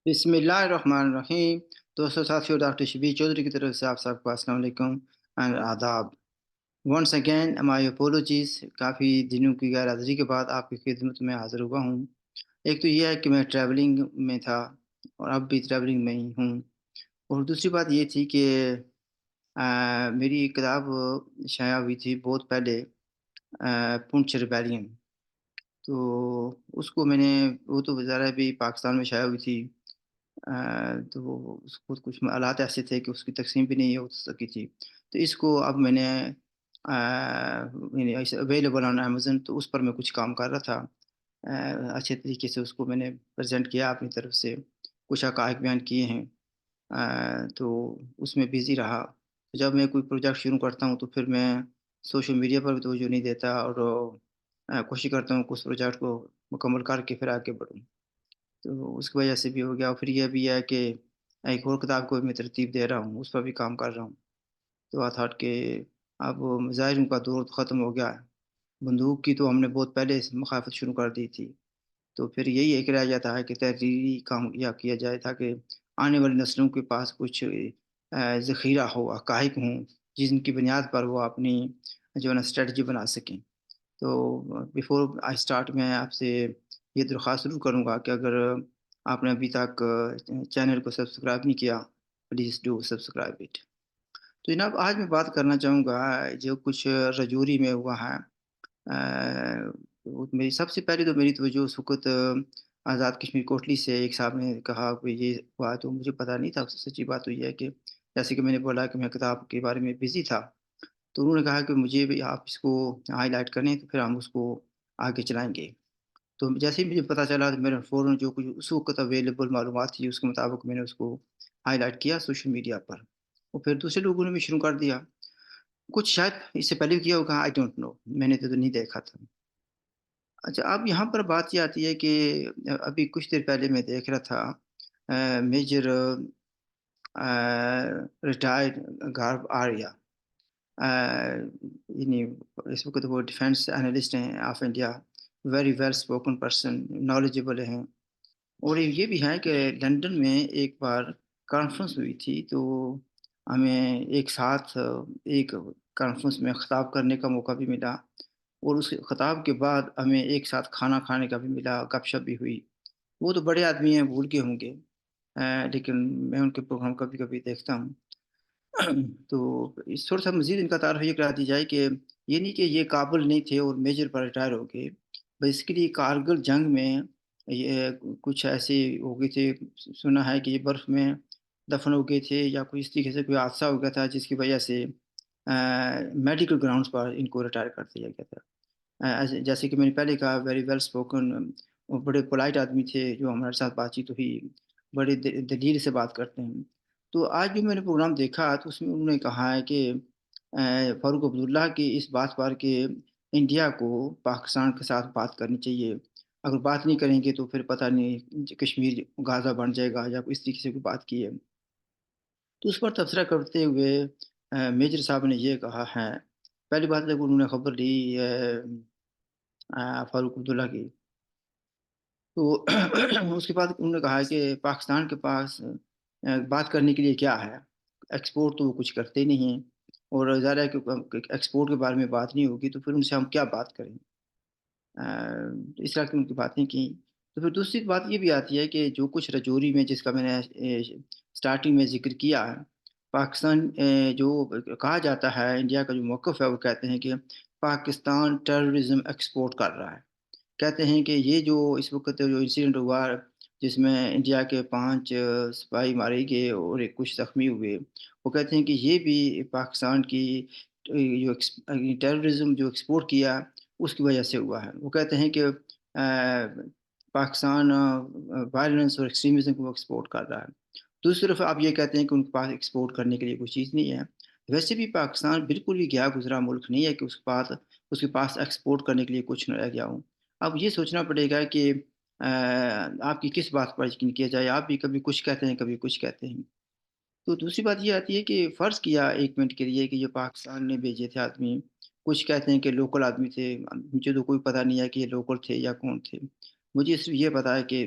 بسم اللہ الرحمن الرحیم۔ دوستوں ساتھیوں، ڈاکٹر شبیر چودھری کی طرف سے آپ سب کو السلام علیکم اینڈ آداب۔ ونس اگین مائی اپولوجیز، کافی دنوں کی غیر حاضری کے بعد آپ کی خدمت میں حاضر ہوا ہوں۔ ایک تو یہ ہے کہ میں ٹریولنگ میں تھا اور اب بھی ٹریولنگ میں ہی ہوں، اور دوسری بات یہ تھی کہ میری ایک کتاب شائع ہوئی تھی بہت پہلے، پونچھ ریبیلین، تو اس کو میں نے، وہ تو ظاہر بھی پاکستان میں شائع ہوئی تھی، تو اس کو کچھ حالات ایسے تھے کہ اس کی تقسیم بھی نہیں ہو سکی تھی، تو اس کو اب میں نے اویلیبل آن امیزون، تو اس پر میں کچھ کام کر رہا تھا، اچھے طریقے سے اس کو میں نے پریزنٹ کیا اپنی طرف سے، کچھ حقائق بیان کیے ہیں، تو اس میں بزی رہا۔ تو جب میں کوئی پروجیکٹ شروع کرتا ہوں تو پھر میں سوشل میڈیا پر بھی توجہ نہیں دیتا، اور کوشش کرتا ہوں کہ اس پروجیکٹ کو مکمل کر کے پھر آگے بڑھوں، تو اس کی وجہ سے بھی ہو گیا۔ اور پھر یہ بھی ہے کہ ایک اور کتاب کو میں ترتیب دے رہا ہوں، اس پر بھی کام کر رہا ہوں، تو آئی تھاٹ کہ اب مظاہروں کا دور ختم ہو گیا ہے، بندوق کی تو ہم نے بہت پہلے سے مخالفت شروع کر دی تھی، تو پھر یہی ایک رہ جاتا ہے کہ تحریری کام کیا جائے تاکہ آنے والی نسلوں کے پاس کچھ ذخیرہ ہو، حقائق ہوں، جن کی بنیاد پر وہ اپنی جو ہے نا اسٹریٹجی بنا سکیں۔ تو بیفور آئی اسٹارٹ، میں آپ سے یہ درخواست ضرور کروں گا کہ اگر آپ نے ابھی تک چینل کو سبسکرائب نہیں کیا، پلیز ڈو سبسکرائب اٹ۔ تو جناب، آج میں بات کرنا چاہوں گا جو کچھ رجوری میں ہوا ہے۔ میری سب سے پہلے تو میری توجہ اس وقت آزاد کشمیر کوٹلی سے ایک صاحب نے کہا کہ یہ ہوا، تو مجھے پتہ نہیں تھا۔ سچی بات تو یہ ہے کہ جیسے کہ میں نے بولا کہ میں کتاب کے بارے میں بزی تھا، تو انہوں نے کہا کہ مجھے بھی آپ اس کو ہائی لائٹ کریں تو پھر ہم اس کو آگے چلائیں گے۔ تو جیسے ہی مجھے پتہ چلا تو میرا فوراً جو کچھ اس وقت اویلیبل معلومات تھی اس کے مطابق میں نے اس کو ہائی لائٹ کیا سوشل میڈیا پر، اور پھر دوسرے لوگوں نے بھی شروع کر دیا، کچھ شاید اس سے پہلے بھی کیا ہوگا، آئی ڈونٹ نو، میں نے تو نہیں دیکھا تھا۔ اچھا، اب یہاں پر بات یہ آتی ہے کہ ابھی کچھ دیر پہلے میں دیکھ رہا تھا میجر ریٹائرڈ گارب آریہ، یعنی اس وقت وہ ڈیفینس انالسٹ ہیں of India, very well spoken person, knowledgeable ہیں، اور یہ بھی ہے کہ لندن میں ایک بار کانفرنس ہوئی تھی، تو ہمیں ایک ساتھ ایک کانفرنس میں خطاب کرنے کا موقع بھی ملا، اور اس خطاب کے بعد ہمیں ایک ساتھ کھانا کھانے کا بھی ملا، گپ شپ بھی ہوئی۔ وہ تو بڑے آدمی ہیں، بھول کے ہوں گے، لیکن میں ان کے پروگرام کبھی کبھی دیکھتا ہوں۔ تو اس تھوڑا سا مزید ان کا تعارف یہ کرا دی جائے کہ یہ نہیں کہ یہ قابل نہیں تھے اور میجر پر ریٹائر ہو گئے، بیسیکلی کارگل جنگ میں یہ کچھ ایسے ہو گئے تھے، سنا ہے کہ یہ برف میں دفن ہو گئے تھے یا کوئی اس طریقے سے کوئی حادثہ ہو گیا تھا جس کی وجہ سے میڈیکل گراؤنڈز پر ان کو ریٹائر کر دیا گیا تھا۔ جیسے کہ میں نے پہلے کہا، ویری ویل اسپوکن، اور بڑے پولائٹ آدمی تھے، جو ہمارے ساتھ بات چیت ہوئی، بڑے دلیل سے بات کرتے ہیں۔ تو آج بھی میں نے پروگرام دیکھا تو اس میں انہوں نے کہا ہے کہ فاروق عبداللہ کی اس بات پر کہ انڈیا کو پاکستان کے ساتھ بات کرنی چاہیے، اگر بات نہیں کریں گے تو پھر پتہ نہیں کشمیر غازہ بن جائے گا یا اس طریقے سے کوئی بات کی ہے۔ تو اس پر تبصرہ کرتے ہوئے میجر صاحب نے یہ کہا ہے، پہلی بات جب انہوں نے خبر لی فاروق عبداللہ کی، تو اس کے بعد انہوں نے کہا کہ پاکستان کے پاس بات کرنے کے لیے کیا ہے، ایکسپورٹ تو وہ کچھ کرتے نہیں ہیں، اور ظاہر ہے کہ ایکسپورٹ کے بارے میں بات نہیں ہوگی تو پھر ان سے ہم کیا بات کریں، اس طرح کی ان کی باتیں کی۔ تو پھر دوسری بات یہ بھی آتی ہے کہ جو کچھ رجوری میں، جس کا میں نے سٹارٹنگ میں ذکر کیا ہے، پاکستان جو کہا جاتا ہے، انڈیا کا جو موقف ہے، وہ کہتے ہیں کہ پاکستان ٹیررزم ایکسپورٹ کر رہا ہے، کہتے ہیں کہ یہ جو اس وقت جو انسیڈنٹ ہوا جس میں انڈیا کے 5 سپاہی مارے گئے اور کچھ زخمی ہوئے، وہ کہتے ہیں کہ یہ بھی پاکستان کی جو ٹیررزم جو ایکسپورٹ کیا اس کی وجہ سے ہوا ہے۔ وہ کہتے ہیں کہ پاکستان وائلنس اور ایکسٹریمزم کو ایکسپورٹ کر رہا ہے۔ دوسری طرف آپ یہ کہتے ہیں کہ ان کے پاس ایکسپورٹ کرنے کے لیے کوئی چیز نہیں ہے۔ ویسے بھی پاکستان بالکل بھی گیا گزرا ملک نہیں ہے کہ اس کے پاس ایکسپورٹ کرنے کے لیے کچھ نہ رہ گیا ہوں۔ اب یہ سوچنا پڑے گا کہ آپ کی کس بات پر یقین کیا جائے، آپ بھی کبھی کچھ کہتے ہیں کبھی کچھ کہتے ہیں۔ تو دوسری بات یہ آتی ہے کہ فرض کیا ایک منٹ کے لیے کہ یہ پاکستان نے بھیجے تھے آدمی، کچھ کہتے ہیں کہ لوکل آدمی تھے، مجھے تو کوئی پتہ نہیں ہے کہ یہ لوکل تھے یا کون تھے، مجھے صرف یہ پتا ہے کہ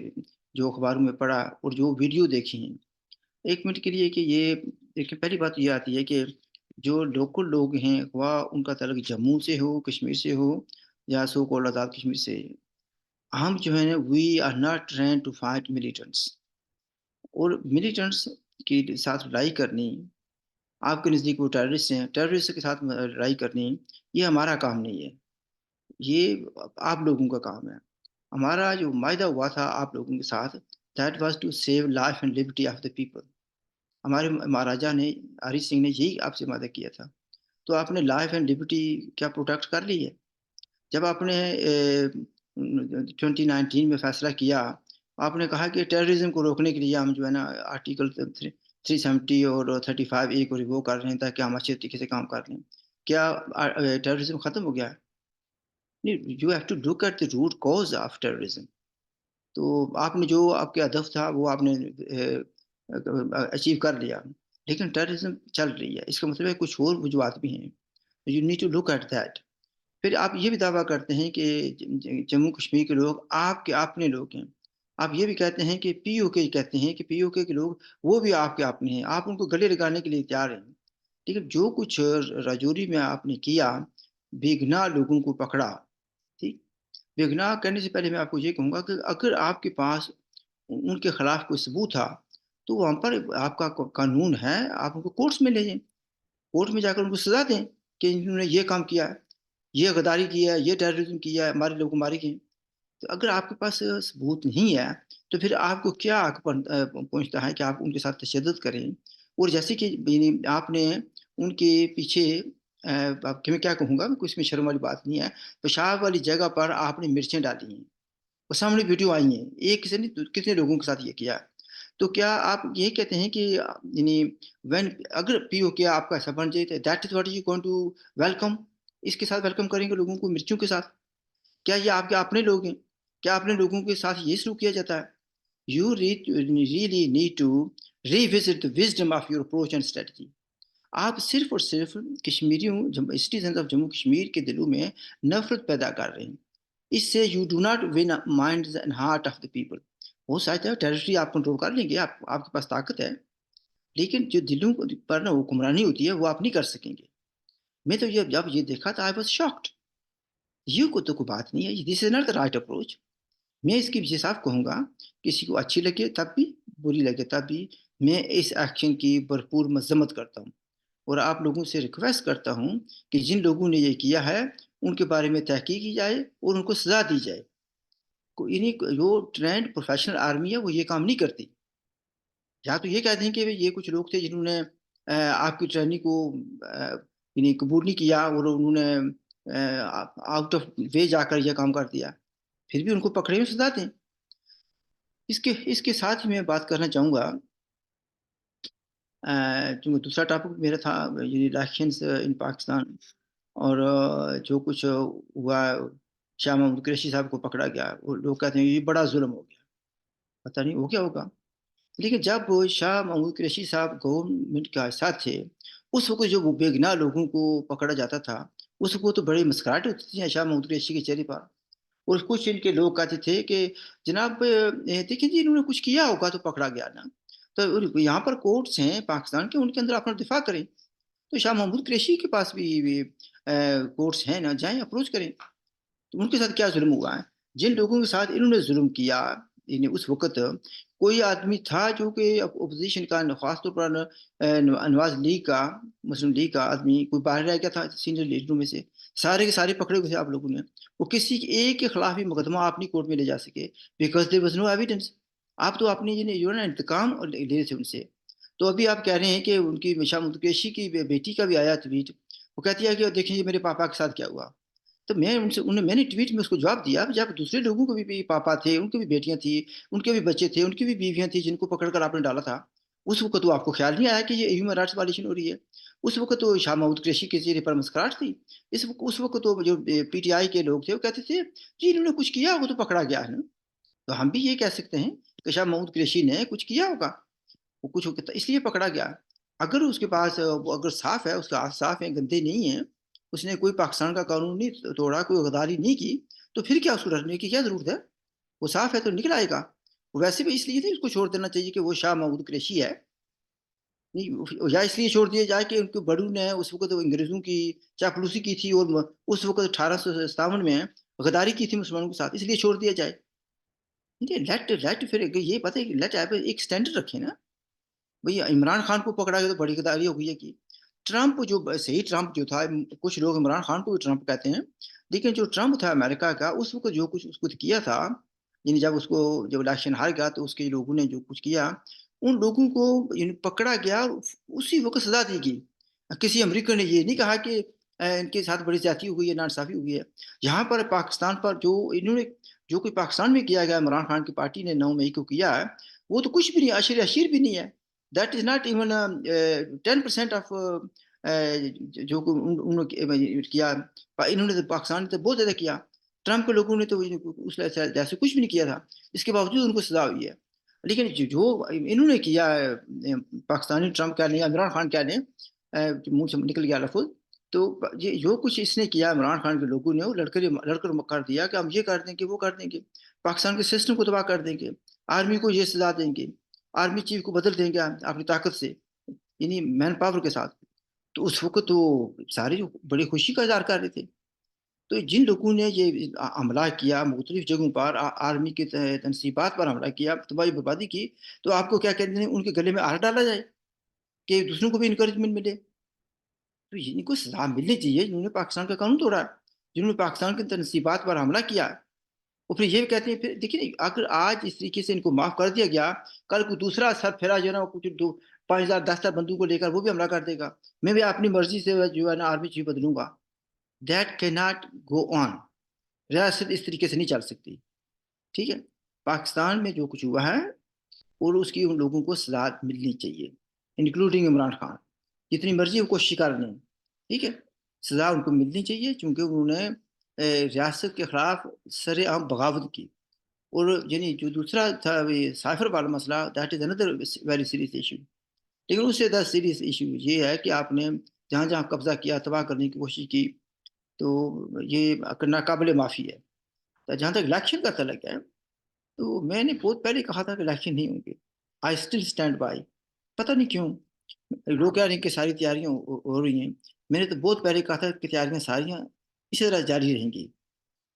جو अखबारों में पढ़ा और जो वीडियो देखी हैं। 1 मिनट के लिए कि ये देखिए पहली बात ये आती है कि जो लोकल लोग हैं, ख़्वा उनका ताल्लुक जम्मू से हो, कश्मीर से हो या सो कॉल्ड आज़ाद कश्मीर से, हम जो है ना we are not trained to fight militants और मिलिटेंट्स के साथ लड़ाई करनी, आपके नज़दीक वो टेररिस्ट हैं, टेररिस्ट के साथ लड़ाई करनी, ये हमारा काम नहीं है। ये आप लोगों का काम है। हमारा जो वायदा हुआ था आप लोगों के साथ, that was to save life and liberty of the people. हमारे महाराजा ने, हरि सिंह ने यही आपसे वादा किया था। तो आपने लाइफ एंड लिबर्टी क्या प्रोटेक्ट कर ली है? जब आपने 2019 में फैसला किया, आपने कहा कि टेररिज्म को रोकने के लिए हम जो है ना आर्टिकल 370 और 35 ए को रिवोक कर रहे हैं ताकि हम अच्छे तरीके से काम कर लें। क्या टेररिज्म खत्म हो गया है? नहीं, you have to look at the root cause of terrorism. तो आपने जो आपके हदफ था वो आपने अचीव कर लिया, लेकिन टेररिज्म चल रही है। इसका मतलब है कुछ और वजूहत भी हैं। You need to look at that. फिर आप ये भी दावा करते हैं कि जम्मू कश्मीर के लोग आपके अपने लोग हैं। आप ये भी कहते हैं कि पीओके कहते हैं कि पीओके के लोग वो भी आपके अपने हैं। आप उनको गले लगाने के लिए तैयार हैं। लेकिन जो कुछ राजौरी में आपने किया, बेगुनाह लोगों को पकड़ा, ठीक? बेगुनाह करने से पहले मैं आपको ये कहूँगा कि अगर आपके पास उनके खिलाफ कोई सबूत था, तो वहाँ पर आपका कानून है, आप उनको कोर्ट्स में ले जाएँ। कोर्ट में जाकर उनको सज़ा दें कि इन्होंने ये काम किया है, ये गद्दारी की है, ये टेररिज़्म किया है, हमारे लोगों को मारे गए। तो अगर आपके पास सबूत नहीं है, तो फिर आपको क्या हक पहुँचता है कि आप उनके साथ तशद्दुद करें? और जैसे कि यानी आपने उनके पीछे अब मैं क्या कहूँगा, कोई इसमें शर्म वाली बात नहीं है, पेशाब वाली जगह पर आपने मिर्चें डाली हैं। और सामने वीडियो आई हैं, एक से नहीं कितने लोगों के साथ ये किया है। तो क्या आप ये कहते हैं कि यानी व्हेन अगर पीओके आपका ऐसा बन जाए तो that is what you going to welcome, इसके साथ वेलकम करेंगे लोगों को मिर्चों के साथ? क्या ये आपके अपने लोग हैं? क्या अपने लोगों के साथ ये सलूक किया जाता है? You really need to revisit the wisdom of your approach and strategy. आप सिर्फ़ और सिर्फ़ कश्मीरियों सिटीज़न्स ऑफ जम्मू कश्मीर के दिलों में नफ़रत पैदा कर रहे हैं। इससे you do not win minds and heart of the people. हो सकता है टेरिटरी आप कंट्रोल कर लेंगे, आप आपके पास ताकत है, लेकिन जो दिलों पर ना हुक्मरानी होती है वो आप नहीं कर सकेंगे। मैं तो ये जब ये देखा था आई वाज़ शॉक्ड। ये तो कोई बात नहीं है, this is not the right approach. मैं इसकी ये साफ कहूँगा, किसी को अच्छी लगे तब भी, बुरी लगे तब भी, मैं इस एक्शन की भरपूर मज़म्मत करता हूँ। और आप लोगों से रिक्वेस्ट करता हूँ कि जिन लोगों ने ये किया है, उनके बारे में तहकीक की जाए और उनको सज़ा दी जाए। इन्हीं जो ट्रेंड प्रोफेशनल आर्मी है वो ये काम नहीं करती। या तो ये कहते हैं कि भई ये कुछ लोग थे जिन्होंने आपकी ट्रेनिंग को यानी कबूल नहीं किया और उन्होंने आउट ऑफ वे जाकर ये काम कर दिया। फिर भी उनको पकड़े हुए सज़ा दें। इसके इसके साथ ही मैं बात करना चाहूँगा जो दूसरा टॉपिक मेरा था ये इलेक्शंस इन पाकिस्तान और जो कुछ हुआ, शाह महमूद कुरैशी साहब को पकड़ा गया। वो लोग कहते हैं ये बड़ा ज़ुल्म हो गया। पता नहीं हो क्या होगा? लेकिन जब वो शाह महमूद कुरैशी साहब गवर्नमेंट के साथ थे, उस वक़्त जो वो बेगुनाह लोगों को पकड़ा जाता था, उस वक़्त तो बड़ी मुस्कुराहट होती थी शाह महमूद कुरैशी के चेहरे पर। और कुछ इनके लोग कहते थे कि जनाब देखिए जी इन्होंने कुछ किया होगा तो पकड़ा गया ना। तो यहाँ पर कोर्ट्स हैं पाकिस्तान के, उनके अंदर अपना दिफ़ा करें। तो शाह महमूद कुरैशी के पास भी कोर्ट्स हैं ना, जाएँ अप्रोच करें। तो उनके साथ क्या ज़ुल्म हुआ है? जिन लोगों के साथ इन्होंने ज़ुल्म किया, यानी उस वक़्त कोई आदमी था जो कि अपोज़िशन का ख़ास तौर पर नवाज़ लीग का, मुस्लिम लीग का आदमी कोई बाहर रह गया था सीनियर लीडरों में से। सारे के सारे पकड़े हुए थे आप लोगों ने। वो किसी एक के खिलाफ भी मुकदमा आप नहीं कोर्ट में ले जा सके because there was no evidence. आप तो अपनी जो है ना इंतकाम ले ले रहे थे उनसे। तो अभी आप कह रहे हैं कि उनकी शाह मुदकेशी की बेटी का भी आया ट्वीट। वो कहती है कि देखिए ये मेरे पापा के साथ क्या हुआ। तो मैंने ट्वीट में उसको जवाब दिया, जब दूसरे लोगों को भी पापा थे, उनकी भी बेटियाँ थी, उनके भी बच्चे थे, उनकी भी बीवियाँ थी जिनको पकड़ कर आपने डाला था। उस वक़्त तो आपको ख़्याल नहीं आया कि ये ह्यूमन राइट्स वायलेशन हो रही है। उस वक़्त तो शाह महमूद कुरैशी के चेहरे पर मुस्कुराहट थी। उस वक़्त तो जो पीटीआई के लोग थे वो कहते थे, जी इन्होंने कुछ किया होगा तो पकड़ा गया है ना। तो हम भी ये कह सकते हैं कि शाह महमूद कुरैशी ने कुछ किया होगा, वो कुछ इसलिए पकड़ा गया। अगर उसके पास वो अगर साफ़ है, उसके हाथ साफ़ हैं, गंदे नहीं हैं, उसने कोई पाकिस्तान का कानून नहीं तोड़ा, कोई गद्दारी नहीं की, तो फिर क्या उसको डरने की क्या ज़रूरत है? वो साफ़ है तो निकल आएगा। वैसे भी इसलिए नहीं उसको छोड़ देना चाहिए कि वो शाह महमूद कुरैशी है। नहीं, या इसलिए छोड़ दिया जाए कि उनके बड़ू ने उस वक़्त अंग्रेज़ों की चापलूसी की थी और उस वक़्त 1857 में गद्दारी की थी मुसलमानों के साथ, इसलिए छोड़ दिया जाए। ठीक है, लेट लेट फिर ये पता है कि लेट आप एक स्टैंडर्ड रखें ना। भई इमरान खान को पकड़ा गया तो बड़ी गद्दारी हो गई है कि ट्रंप जो सही ट्रंप जो था, कुछ लोग इमरान खान को भी ट्रंप कहते हैं, लेकिन जो ट्रंप था अमेरिका का, उस वक़्त जो कुछ उसको किया था, यानी जब इलेक्शन हार गया तो उसके लोगों ने जो कुछ किया, उन लोगों को यानी पकड़ा गया और उसी वक़्त सज़ा दी गई। किसी अमेरिकन ने ये नहीं कहा कि इनके साथ बड़ी ज़्यादती हो गई है, नाइंसाफ़ी हुई है। यहाँ पर पाकिस्तान पर जो कोई पाकिस्तान में किया गया, इमरान खान की पार्टी ने 9 मई को किया है, वो तो कुछ भी नहीं, अशर अशीर भी नहीं है। That is not even 10% of जो उन्होंने किया। इन्होंने तो पाकिस्तान ने तो बहुत ज़्यादा किया। ट्रंप के लोगों ने तो उस जैसे कुछ भी नहीं किया था। इसके बावजूद उनको सज़ा हुई है। लेकिन जो इन्होंने किया है, पाकिस्तानी ट्रंप कह लें या इमरान खान कह लें, मुँह से निकल गया लफ़्ज़, तो ये जो कुछ इसने किया इमरान खान के लोगों ने, वो लड़कर कर दिया कि हम ये कर देंगे, वो कर देंगे। पाकिस्तान के सिस्टम को तबाह कर देंगे। आर्मी को ये सज़ा देंगे। आर्मी चीफ को बदल देंगे अपनी ताकत से, यानी मैन पावर के साथ। तो उस वक़्त तो सारे जो बड़ी खुशी का इज़हार कर रहे थे। तो जिन लोगों ने ये हमला किया मुख्तलिफ़ जगहों पर, आर्मी की तनसीबात पर हमला किया, तबाही-बर्बादी की, तो आपको क्या कहते हैं, उनके गले में हार डाला जाए कि दूसरों को भी एनकरेजमेंट मिले। तो इनको सज़ा मिलनी चाहिए जिन्होंने पाकिस्तान का कानून तोड़ा, जिन्होंने पाकिस्तान की तनसीबात पर हमला किया। और फिर ये कहते हैं, फिर देखिए ना, अगर आज इस तरीके से इनको माफ़ कर दिया गया, कल को दूसरा सरफिरा जो है ना, कुछ 2 5,000 10,000 बंदूक को लेकर वो भी हमला कर देगा। मैं भी अपनी मर्ज़ी से जो है ना आर्मी चीफ बदलूँगा। That can not go on. रियासत इस तरीके से नहीं चल सकती, ठीक है? पाकिस्तान में जो कुछ हुआ है और उसकी उन लोगों को सज़ा मिलनी चाहिए, इंक्लूडिंग इमरान खान। जितनी मर्ज़ी वो कोशिश कर लें, ठीक है? सज़ा उनको मिलनी चाहिए क्योंकि उन्होंने रियासत के खिलाफ सरेआम बगावत की। और यानी जो दूसरा था ये साइफ़र वाला मसला, that is another very serious issue. लेकिन उससे ज़्यादा सीरियस इश्यू ये है कि आपने जहाँ-जहाँ कब्ज़ा किया, तबाह करने की कोशिश की, तो ये नाकाबिले माफ़ी है। तो जहाँ तक इलेक्शन का तल्लुक है, तो मैंने बहुत पहले कहा था कि इलेक्शन नहीं होंगे। I still stand by. पता नहीं क्यों? लोग कह रहे हैं कि सारी तैयारियाँ हो रही हैं। मैंने तो बहुत पहले कहा था कि तैयारियाँ सारियाँ इसी तरह जारी रहेंगी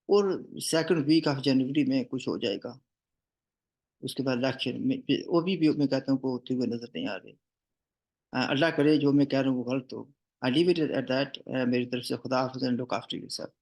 और सेकंड वीक ऑफ जनवरी में कुछ हो जाएगा। उसके बाद इलेक्शन में फिर वो भी मैं कहता हूँ कि होते हुए नज़र नहीं आ रहे। अल्लाह करे जो मैं कह रहा हूँ वो गलत हो। I leave it at that. मेरी तरफ से खुदा हाफ़िज़ एंड लुक आफ्टर योरसेल्फ।